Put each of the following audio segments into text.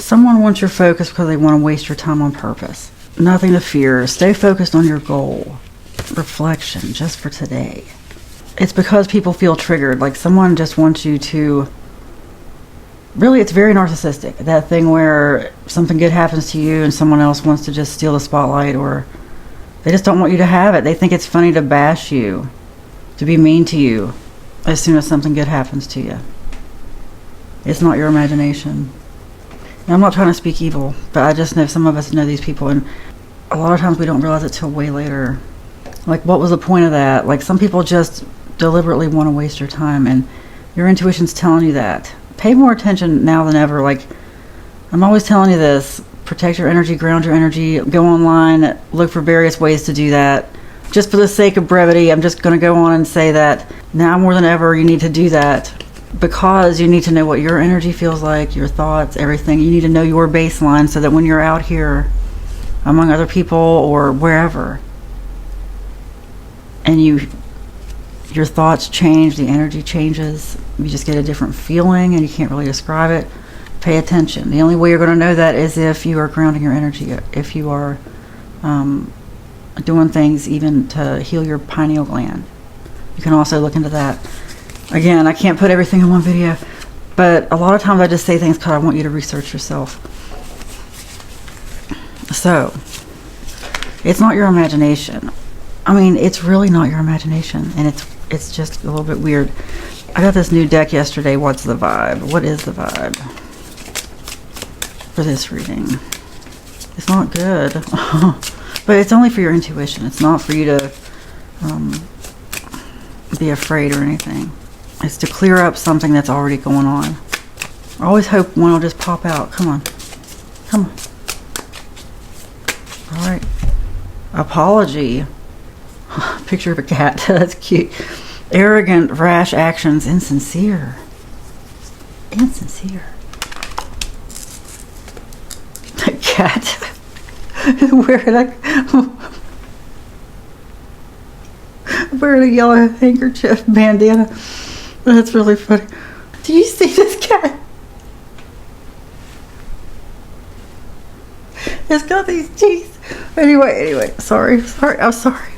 Someone wants your focus because they want to waste your time on purpose. Nothing to fear. Stay focused on your goal. Reflection, just for today. It's because people feel triggered. Like someone just wants you to... Really, it's very narcissistic. That thing where something good happens to you and someone else wants to just steal the spotlight, or they just don't want you to have it. They think it's funny to bash you, to be mean to you as soon as something good happens to you. It's not your imagination. And I'm not trying to speak evil, but I just know some of us know these people, and a lot of times we don't realize it till way later. Like, what was the point of that? Like, some people just deliberately want to waste your time, and your intuition's telling you that. Pay more attention now than ever. Like, I'm always telling you this. Protect your energy, ground your energy, go online, look for various ways to do that. Just for the sake of brevity, I'm just going to go on and say that now more than ever you need to do that, because you need to know what your energy feels like, your thoughts, everything. You need to know your baseline so that when you're out here among other people or wherever, and your thoughts change, the energy changes, you just get a different feeling and you can't really describe it. Pay attention. The only way you're going to know that is if you are grounding your energy, if you are doing things even to heal your pineal gland. You can also look into that. Again, I can't put everything in one video, but a lot of times I just say things because I want you to research yourself. So, it's not your imagination. I mean, it's really not your imagination, and it's just a little bit weird. I got this new deck yesterday. What's the vibe? What is the vibe for this reading? It's not good. But it's only for your intuition. It's not for you to be afraid or anything. It's to clear up something that's already going on. I always hope one will just pop out. Come on. Come on. All right. Apology. Picture of a cat. That's cute. Arrogant, rash actions, insincere. Insincere. A cat. Wearing a yellow handkerchief bandana. That's really funny. Do you see this cat? It's got these teeth. Anyway. Sorry. I'm sorry.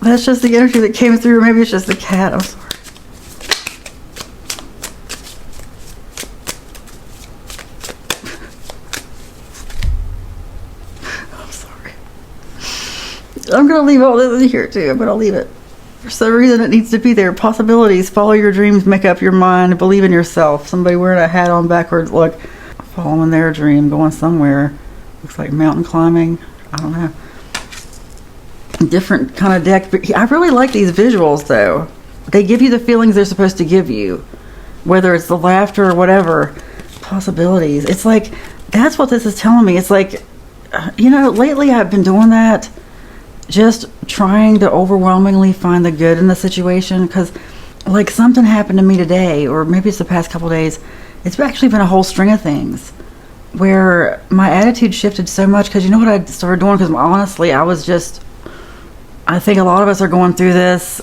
That's just the energy that came through. Maybe it's just the cat. I'm sorry. I'm sorry. I'm going to leave all this in here too. I'm going to leave it. For some reason it needs to be there. Possibilities. Follow your dreams. Make up your mind. Believe in yourself. Somebody wearing a hat on backwards. Look. Following their dream. Going somewhere. Looks like mountain climbing. I don't know. Different kind of deck. But I really like these visuals though. They give you the feelings they're supposed to give you. Whether it's the laughter or whatever. Possibilities. It's like, that's what this is telling me. It's like, lately I've been doing that. Just trying to overwhelmingly find the good in the situation, because like something happened to me today, or maybe it's the past couple days. It's actually been a whole string of things where my attitude shifted so much, because you know what I started doing? Because honestly, I think a lot of us are going through this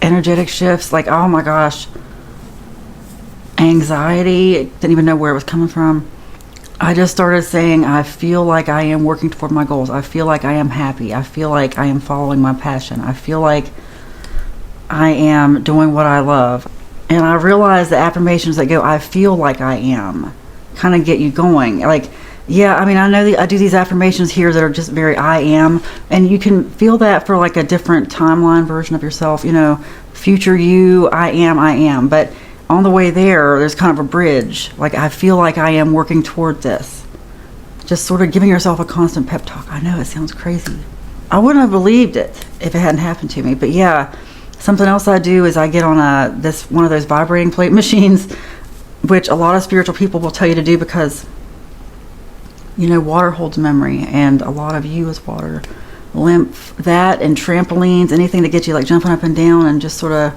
energetic shifts, like, oh my gosh, anxiety. Didn't even know where it was coming from. I just started saying, I feel like I am working toward my goals. I feel like I am happy. I feel like I am following my passion. I feel like I am doing what I love. And I realized the affirmations that go, I feel like I am, kind of get you going. Like, yeah, I mean, I know I do these affirmations here that are just very I am. And you can feel that for like a different timeline version of yourself. Future you, I am. But on the way there's kind of a bridge. Like, I feel like I am working toward this. Just sort of giving yourself a constant pep talk. I know it sounds crazy. I wouldn't have believed it if it hadn't happened to me. But yeah, something else I do is I get on one of those vibrating plate machines, which a lot of spiritual people will tell you to do, because water holds memory, and a lot of you is water. Lymph, that, and trampolines, anything that gets you like jumping up and down and just sort of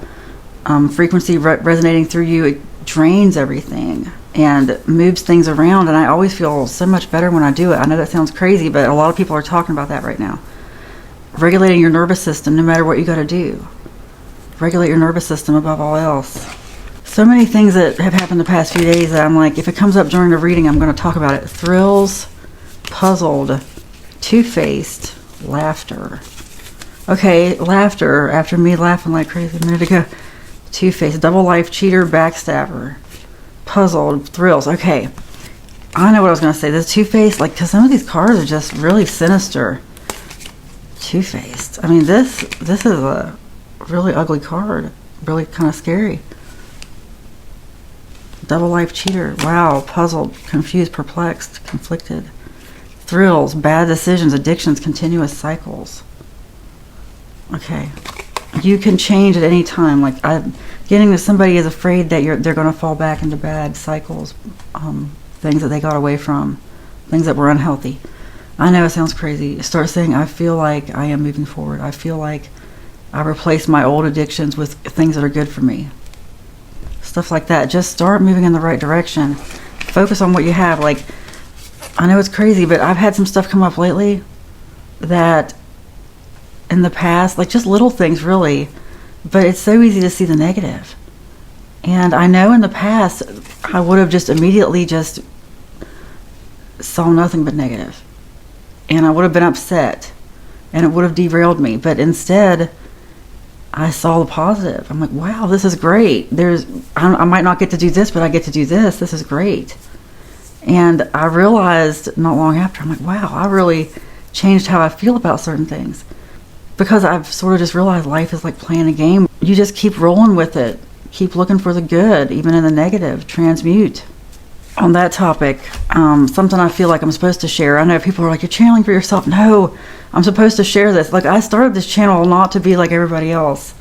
frequency resonating through you, it drains everything and moves things around. And I always feel so much better when I do it. I know that sounds crazy, but a lot of people are talking about that right now. Regulating your nervous system, no matter what you got to do. Regulate your nervous system above all else. So many things that have happened the past few days that I'm like, if it comes up during the reading, I'm going to talk about it. Thrills, puzzled, two-faced, laughter. Okay, laughter, after me laughing like crazy a minute ago. Two-faced, double life, cheater, backstabber. Puzzled, thrills. Okay, I know what I was going to say. This two-faced, like, because some of these cards are just really sinister. Two-faced. I mean, this is a really ugly card. Really kind of scary. Double life, cheater. Wow, puzzled, confused, perplexed, conflicted. Thrills, bad decisions, addictions, continuous cycles. Okay, you can change at any time. Like, I'm getting that somebody is afraid that they're going to fall back into bad cycles, things that they got away from, things that were unhealthy. I know it sounds crazy. Start saying, I feel like I am moving forward. I feel like I replace my old addictions with things that are good for me. Stuff like that. Just start moving in the right direction. Focus on what you have. Like, I know it's crazy, but I've had some stuff come up lately that in the past, like just little things really, but it's so easy to see the negative. And I know in the past, I would have just immediately just saw nothing but negative. And I would have been upset. And it would have derailed me. But instead, I saw the positive. I'm like, wow, this is great. I might not get to do this, but I get to do this. This is great. And I realized not long after, I'm like, wow, I really changed how I feel about certain things. Because I've sort of just realized life is like playing a game. You just keep rolling with it. Keep looking for the good, even in the negative. Transmute. On that topic, something I feel like I'm supposed to share. I know people are like, you're channeling for yourself. No, I'm supposed to share this. Like, I started this channel not to be like everybody else.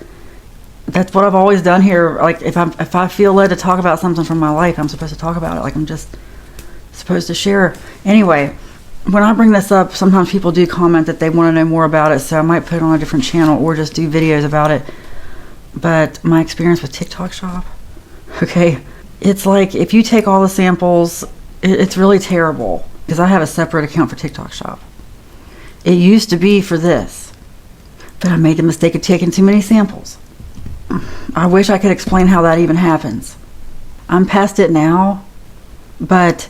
That's what I've always done here. Like, if I feel led to talk about something from my life, I'm supposed to talk about it. Like, I'm just supposed to share. Anyway, when I bring this up, sometimes people do comment that they want to know more about it, so I might put it on a different channel or just do videos about it. But my experience with TikTok Shop, okay, it's like if you take all the samples, it's really terrible. Because I have a separate account for TikTok Shop. It used to be for this, but I made the mistake of taking too many samples. I wish I could explain how that even happens. I'm past it now, but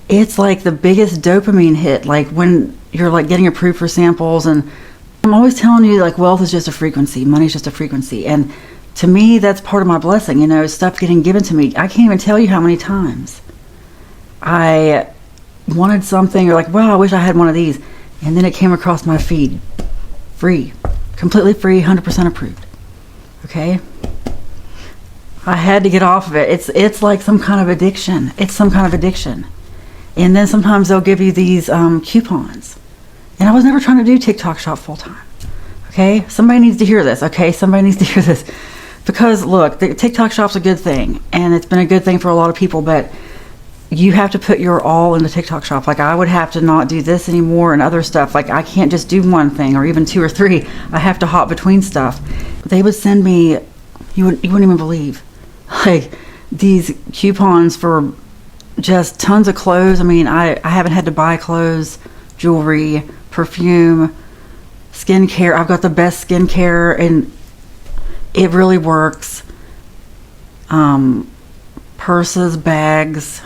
it's like the biggest dopamine hit, like when you're like getting approved for samples. And I'm always telling you, like, wealth is just a frequency, money's just a frequency. And to me, that's part of my blessing, you know, stuff getting given to me. I can't even tell you how many times I wanted something, or like, wow, I wish I had one of these. And then it came across my feed. Free. Completely free, 100% approved. Okay? I had to get off of it. It's like some kind of addiction. It's some kind of addiction. And then sometimes they'll give you these coupons. And I was never trying to do TikTok Shop full time. Okay? Somebody needs to hear this. Okay? Somebody needs to hear this. Because, look, the TikTok Shop's a good thing. And it's been a good thing for a lot of people. But you have to put your all in the TikTok Shop. Like, I would have to not do this anymore and other stuff. Like, I can't just do one thing or even two or three. I have to hop between stuff. They would send me, you wouldn't even believe, like, these coupons for just tons of clothes. I mean, I haven't had to buy clothes, jewelry, perfume, skincare. I've got the best skincare, and it really works. Purses, bags,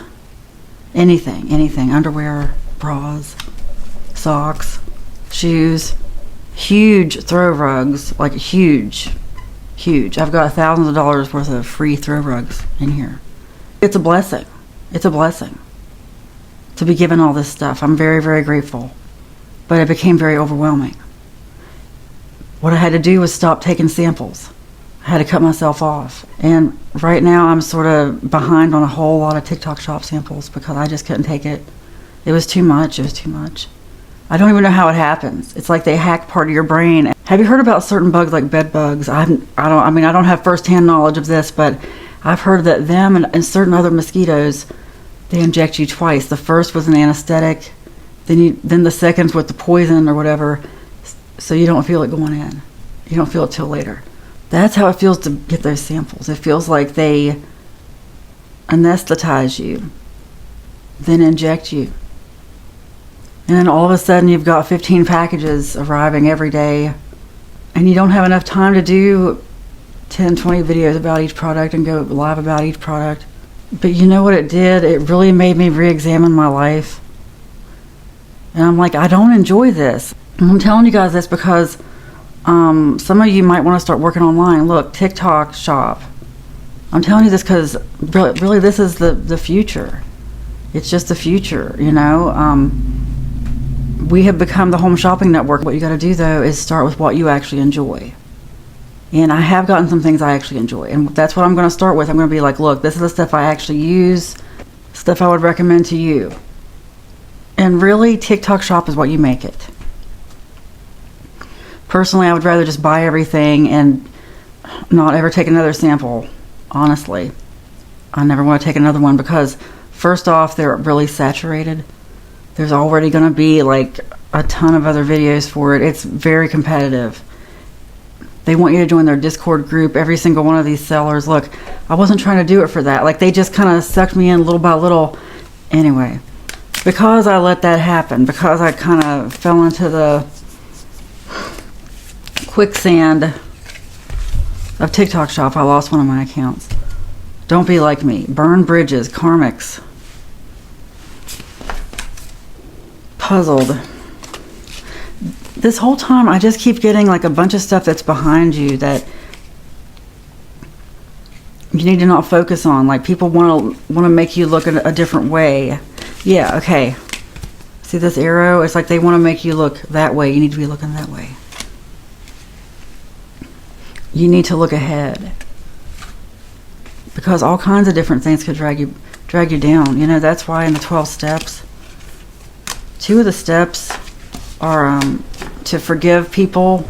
anything, underwear, bras, socks, shoes, huge throw rugs, like huge. I've got thousands of dollars worth of free throw rugs in here. It's a blessing. It's a blessing to be given all this stuff. I'm very, very grateful. But it became very overwhelming. What I had to do was stop taking samples. I had to cut myself off. And right now I'm sort of behind on a whole lot of TikTok Shop samples because I just couldn't take it. It was too much. I don't even know how it happens. It's like they hack part of your brain. Have you heard about certain bugs like bed bugs? I don't have firsthand knowledge of this, but I've heard that them and certain other mosquitoes, they inject you twice. The first was an anesthetic, then the second's with the poison or whatever, so you don't feel it going in. You don't feel it till later. That's how it feels to get those samples. It feels like they anesthetize you, then inject you. And then all of a sudden you've got 15 packages arriving every day, and you don't have enough time to 10, 20 videos about each product and go live about each product. But you know what it did? It really made me re-examine my life. And I'm like, I don't enjoy this. And I'm telling you guys this because some of you might want to start working online. Look, TikTok shop. I'm telling you this because really this is the future. It's just the future, you know. We have become the home shopping network. What you got to do, though, is start with what you actually enjoy. And I have gotten some things I actually enjoy. And that's what I'm going to start with. I'm going to be like, look, this is the stuff I actually use, stuff I would recommend to you. And really, TikTok shop is what you make it. Personally, I would rather just buy everything and not ever take another sample. Honestly, I never want to take another one because first off, they're really saturated. There's already going to be like a ton of other videos for it. It's very competitive. They want you to join their Discord group. Every single one of these sellers. Look, I wasn't trying to do it for that. Like, they just kind of sucked me in little by little. Anyway, because I let that happen, because I kind of fell into the quicksand of TikTok shop, I lost one of my accounts. Don't be like me. Burn bridges, karmics. Puzzled. This whole time I just keep getting like a bunch of stuff that's behind you that you need to not focus on. Like, people want to make you look a different way. Yeah, okay. See this arrow? It's like they want to make you look that way. You need to be looking that way. You need to look ahead. Because all kinds of different things could drag you down. You know, that's why in the 12 steps, 2 of the steps are to forgive people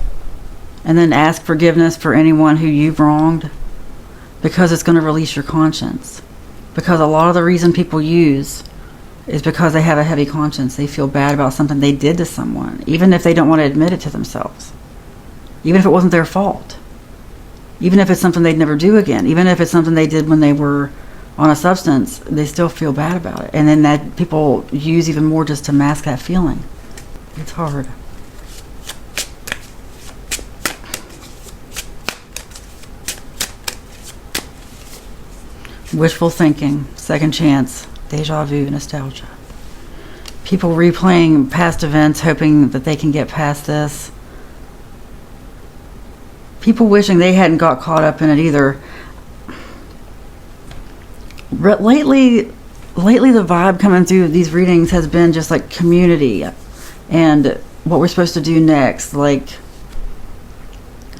and then ask forgiveness for anyone who you've wronged, because it's going to release your conscience. Because a lot of the reason people use is because they have a heavy conscience. They feel bad about something they did to someone, even if they don't want to admit it to themselves. Even if it wasn't their fault. Even if it's something they'd never do again. Even if it's something they did when they were on a substance, they still feel bad about it. And then that people use even more just to mask that feeling. It's hard. Wishful thinking, second chance, deja vu, nostalgia. People replaying past events, hoping that they can get past this. People wishing they hadn't got caught up in it either. Lately the vibe coming through these readings has been just like community and what we're supposed to do next. Like,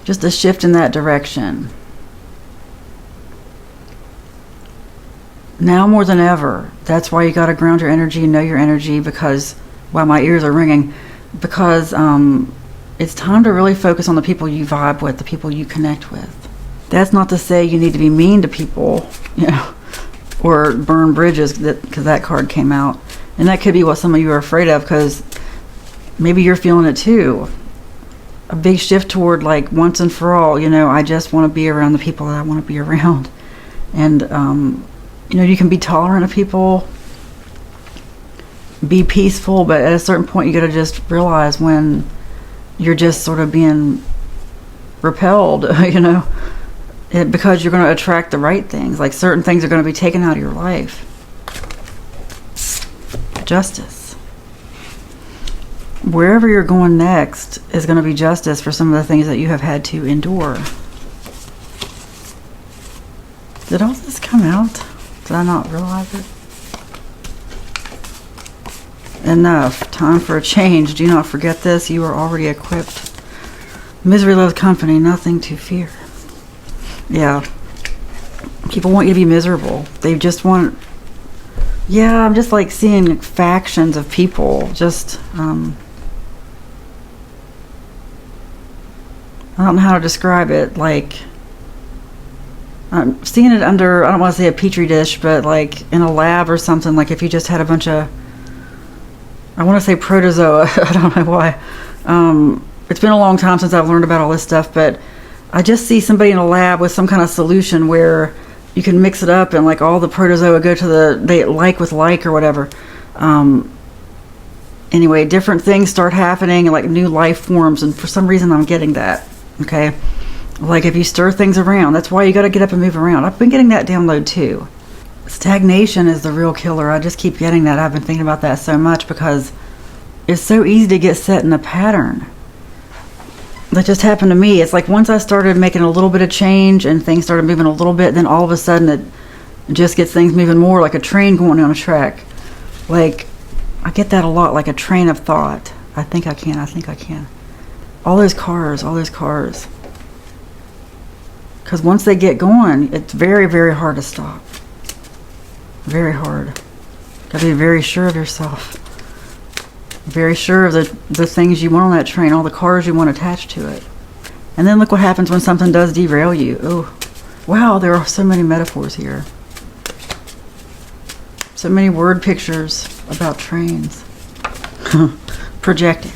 just a shift in that direction. Now more than ever, that's why you got to ground your energy, know your energy, because, wow, my ears are ringing, because it's time to really focus on the people you vibe with, the people you connect with. That's not to say you need to be mean to people, you know, or burn bridges, because that card came out. And that could be what some of you are afraid of, because maybe you're feeling it too. A big shift toward, like, once and for all, you know, I just want to be around the people that I want to be around. And, you know, you can be tolerant of people, be peaceful, but at a certain point you got to just realize when you're just sort of being repelled, you know, because you're going to attract the right things. Like, certain things are going to be taken out of your life. Justice. Wherever you're going next is going to be justice for some of the things that you have had to endure. Did all this come out? Did I not realize it? Enough. Time for a change. Do not forget this. You are already equipped. Misery loves company. Nothing to fear. Yeah. People want you to be miserable. They just want... Yeah, I'm just like seeing factions of people. Just, I don't know how to describe it. Like... I'm seeing it under, I don't want to say a petri dish, but like in a lab or something. Like if you just had a bunch of, I want to say protozoa. I don't know why. It's been a long time since I've learned about all this stuff, but I just see somebody in a lab with some kind of solution where you can mix it up and like all the protozoa go to they like with like or whatever. Anyway, different things start happening, like new life forms, and for some reason I'm getting that. Okay. Like if you stir things around, that's why you got to get up and move around. I've been getting that download too. Stagnation is the real killer. I just keep getting that. I've been thinking about that so much because it's so easy to get set in a pattern. That just happened to me. It's like once I started making a little bit of change and things started moving a little bit, then all of a sudden it just gets things moving more, like a train going down a track. Like, I get that a lot, like a train of thought. I think I can. All those cars. Because once they get going, it's very, very hard to stop. Very hard. Gotta be very sure of yourself. Very sure of the things you want on that train, all the cars you want attached to it. And then look what happens when something does derail you. Oh, wow, there are so many metaphors here. So many word pictures about trains. Projecting.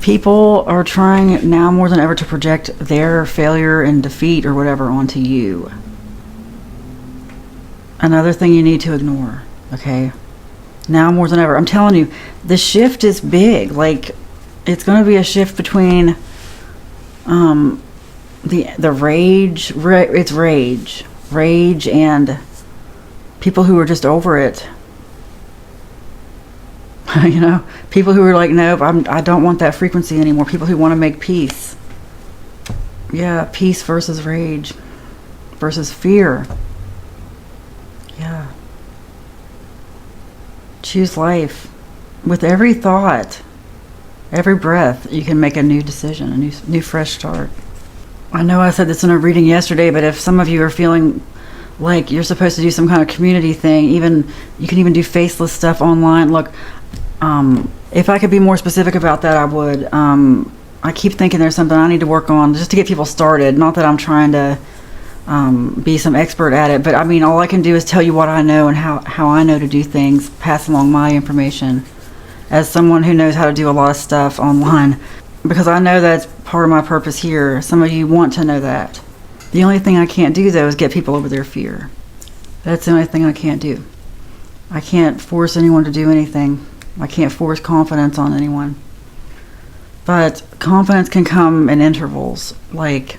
People are trying now more than ever to project their failure and defeat or whatever onto you. Another thing you need to ignore, okay? Now more than ever. I'm telling you, the shift is big. Like, it's going to be a shift between the rage, it's rage and people who are just over it. You know, people who are like, nope, I don't want that frequency anymore. People who want to make peace. Yeah, peace versus rage versus fear. Yeah. Choose life. With every thought, every breath, you can make a new decision, a new fresh start. I know I said this in a reading yesterday, but if some of you are feeling like you're supposed to do some kind of community thing, you can even do faceless stuff online. Look, if I could be more specific about that, I would. I keep thinking there's something I need to work on just to get people started. Not that I'm trying to be some expert at it, but I mean, all I can do is tell you what I know and how I know to do things, pass along my information as someone who knows how to do a lot of stuff online, because I know that's part of my purpose here. Some of you want to know that. The only thing I can't do, though, is get people over their fear. That's the only thing I can't do. I can't force anyone to do anything. I can't force confidence on anyone. But confidence can come in intervals, like,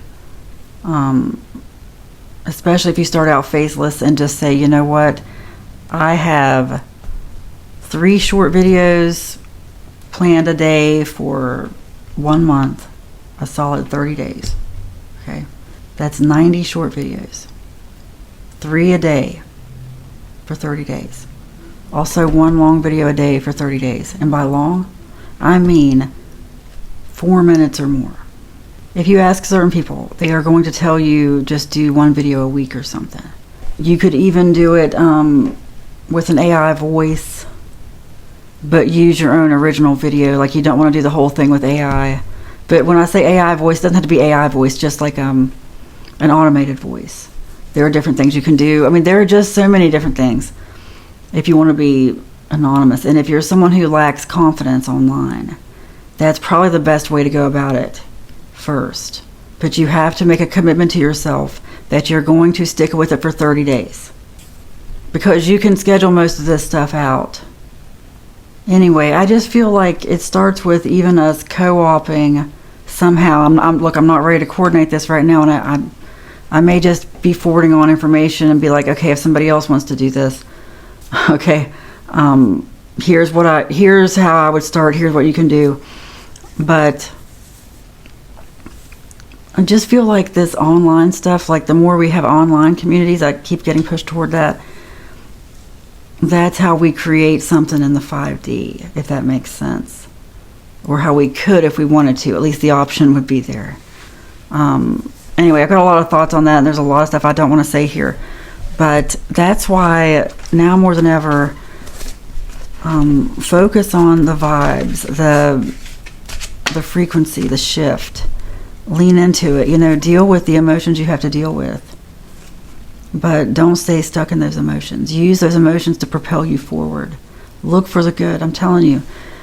especially if you start out faceless and just say, you know what, I have 3 short videos planned a day for 1 month, a solid 30 days. Okay, that's 90 short videos, 3 a day for 30 days. Also 1 long video a day for 30 days. And by long, I mean 4 minutes or more. If you ask certain people, they are going to tell you just do 1 video a week or something. You could even do it with an AI voice, but use your own original video. Like, you don't want to do the whole thing with AI. But when I say AI voice, it doesn't have to be AI voice, just like an automated voice. There are different things you can do. I mean, there are just so many different things if you want to be anonymous. And if you're someone who lacks confidence online, that's probably the best way to go about it first. But you have to make a commitment to yourself that you're going to stick with it for 30 days. Because you can schedule most of this stuff out. Anyway, I just feel like it starts with even us co-oping somehow. I'm not ready to coordinate this right now, and I may just be forwarding on information and be like, okay, if somebody else wants to do this, okay, here's how I would start, here's what you can do. But I just feel like this online stuff, like the more we have online communities, I keep getting pushed toward that. That's how we create something in the 5D, if that makes sense. Or how we could if we wanted to. At least the option would be there. Anyway, I've got a lot of thoughts on that, and there's a lot of stuff I don't want to say here. But that's why now more than ever, focus on the vibes, the frequency, the shift. Lean into it. Deal with the emotions you have to deal with. But don't stay stuck in those emotions. Use those emotions to propel you forward. Look for the good. I'm telling you,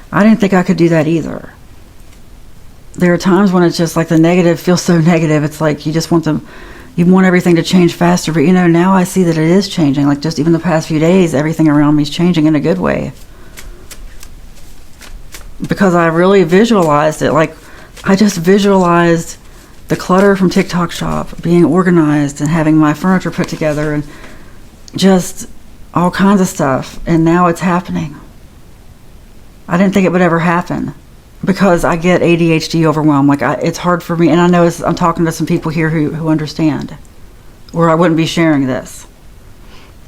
I didn't think I could do that either. There are times when it's just like the negative feels so negative. It's like you just want everything to change faster. But now I see that it is changing. Like just even the past few days, everything around me is changing in a good way. Because I really visualized it. Like I just visualized the clutter from TikTok shop, being organized and having my furniture put together and just all kinds of stuff. And now it's happening. I didn't think it would ever happen because I get ADHD overwhelmed. Like it's hard for me. And I know I'm talking to some people here who understand, or I wouldn't be sharing this.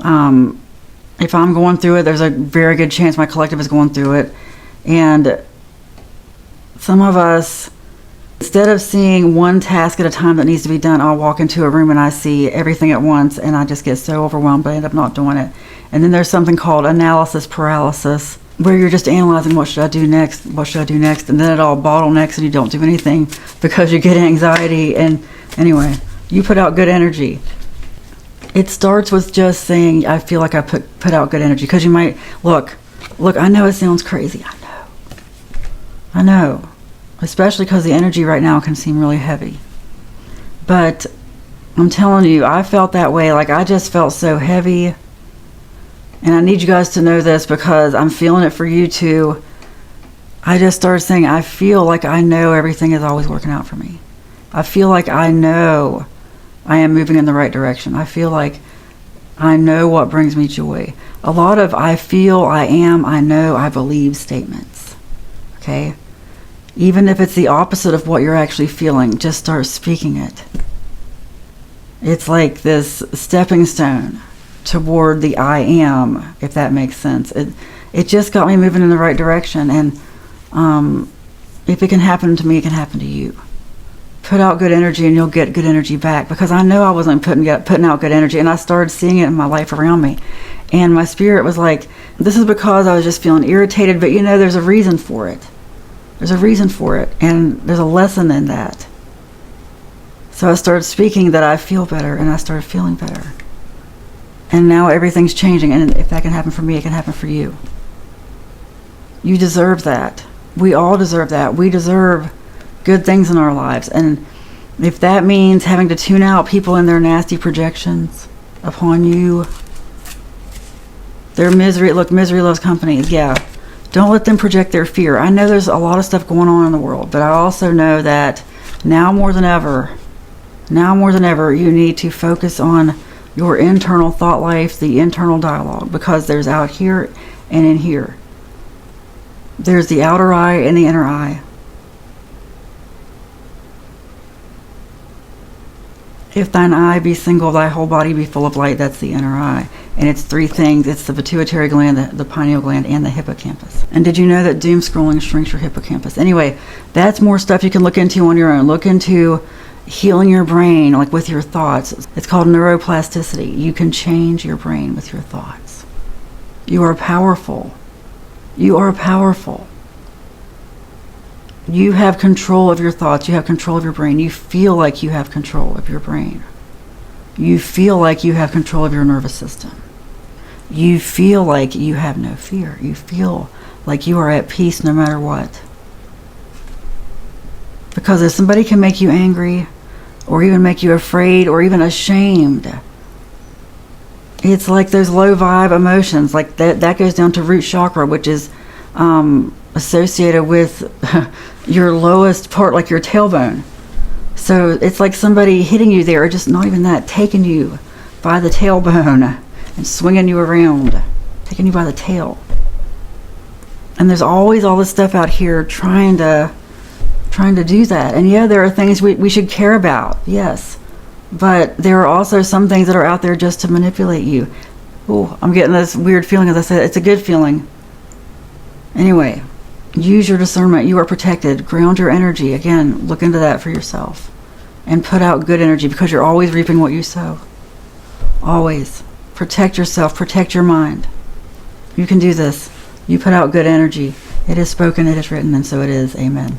If I'm going through it, there's a very good chance my collective is going through it. And some of us, instead of seeing one task at a time that needs to be done, I'll walk into a room and I see everything at once and I just get so overwhelmed, but I end up not doing it. And then there's something called analysis paralysis, where you're just analyzing what should I do next, and then it all bottlenecks and you don't do anything because you get anxiety. And anyway, you put out good energy. It starts with just saying, I feel like I put out good energy. Because you might, look, I know it sounds crazy. I know. Especially because the energy right now can seem really heavy. But I'm telling you, I felt that way. Like I just felt so heavy. And I need you guys to know this because I'm feeling it for you too. I just started saying, I feel like I know everything is always working out for me. I feel like I know I am moving in the right direction. I feel like I know what brings me joy. A lot of I feel, I am, I know, I believe statements. Okay? Even if it's the opposite of what you're actually feeling, just start speaking it. It's like this stepping stone toward the I am, if that makes sense. It just got me moving in the right direction. And if it can happen to me, it can happen to you. Put out good energy and you'll get good energy back, because I know I wasn't putting out good energy, and I started seeing it in my life around me, and my spirit was like, this is because I was just feeling irritated, but there's a reason for it. There's a reason for it, and there's a lesson in that. So I started speaking that I feel better, and I started feeling better, and now everything's changing. And if that can happen for me, it can happen for you. You deserve that. We all deserve that. We deserve good things in our lives. And if that means having to tune out people and their nasty projections upon you, their misery, look, misery loves company. Yeah, don't let them project their fear. I know there's a lot of stuff going on in the world, but I also know that now more than ever, you need to focus on your internal thought life, the internal dialogue, because there's out here and in here. There's the outer eye and the inner eye. If thine eye be single, thy whole body be full of light. That's the inner eye. And it's three things. It's the pituitary gland, the pineal gland, and the hippocampus. And did you know that doom scrolling shrinks your hippocampus? Anyway, that's more stuff you can look into on your own. Look into healing your brain, like with your thoughts. It's called neuroplasticity. You can change your brain with your thoughts. You are powerful. You are powerful. You have control of your thoughts. You have control of your brain. You feel like you have control of your brain. You feel like you have control of your nervous system. You feel like you have no fear. You feel like you are at peace no matter what. Because if somebody can make you angry, or even make you afraid, or even ashamed, it's like those low vibe emotions. Like that goes down to root chakra, which is associated with your lowest part, like your tailbone. So it's like somebody hitting you there, or just not even that, taking you by the tailbone and swinging you around, taking you by the tail. And there's always all this stuff out here trying to do that. And yeah, there are things we should care about, yes, but there are also some things that are out there just to manipulate you. Oh, I'm getting this weird feeling. As I said, it's a good feeling. Anyway, use your discernment. You are protected. Ground your energy. Again, look into that for yourself. And put out good energy, because you're always reaping what you sow. Always. Protect yourself. Protect your mind. You can do this. You put out good energy. It is spoken, it is written, and so it is. Amen.